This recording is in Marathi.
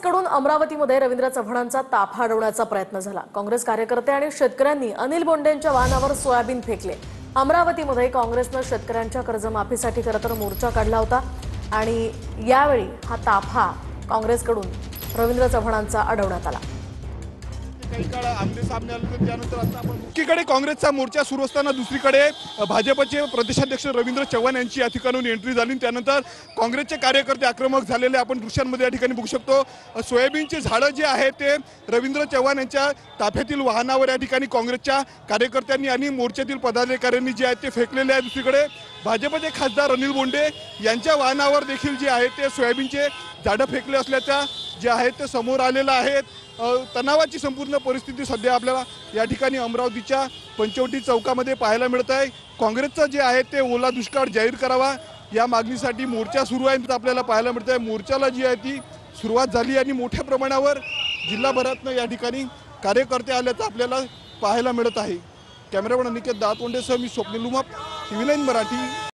काँग्रेसकडून अमरावतीमध्ये रवींद्र चव्हाणांचा ताफा अडवण्याचा प्रयत्न झाला। काँग्रेस कार्यकर्ते आणि शेतकऱ्यांनी अनिल बोंडेंच्या वाहनावर सोयाबीन फेकले। अमरावतीमध्ये काँग्रेसने शेतकऱ्यांच्या कर्जमाफीसाठी खरतर मोर्चा काढला होता आणि यावेळी हा ताफा काँग्रेसकडून रवींद्र चव्हाणांचा अडवण्यात आला। काही काळ आमने सामने आले तर त्यानंतर आता आपण एकीकडे काँग्रेसचा मोर्चा सुरू असताना दुसरीकडे भाजपचे प्रदेशाध्यक्ष रवींद्र चव्हाण यांची या ठिकाणून एंट्री झाली। त्यानंतर काँग्रेसचे कार्यकर्ते आक्रमक झालेले आपण दृश्यांमध्ये या ठिकाणी बघू शकतो। सोयाबीनचे झाडं जे आहे ते रवींद्र चव्हाण यांच्या ताफ्यातील वाहनावर या ठिकाणी काँग्रेसच्या कार्यकर्त्यांनी आणि मोर्चातील पदाधिकाऱ्यांनी जे आहे ते फेकलेले आहे। दुसरीकडे भाजपचे खासदार अनिल बोंडे यांच्या वाहनावर देखील जे आहे ते सोयाबीनचे झाडं फेकले असल्याच्या जे आहे ते समोर आलेलं आहे। तणावाची संपूर्ण परिस्थिती सध्या आपल्याला या ठिकाणी अमरावतीच्या पंचवटी चौकामध्ये पाहायला मिळत आहे। काँग्रेसचं जे आहे ते ओला दुष्काळ जाहीर करावा या मागणीसाठी मोर्चा सुरू आहे आपल्याला पाहायला मिळत आहे। मोर्चाला जी आहे ती सुरुवात झाली आणि मोठ्या प्रमाणावर जिल्हाभरातनं या ठिकाणी कार्यकर्ते आल्याचं आपल्याला पाहायला मिळत आहे। कॅमेरामॅन अनिकेत दातोंडेसह मी स्वप्नील उमाप, TV9 मराठी।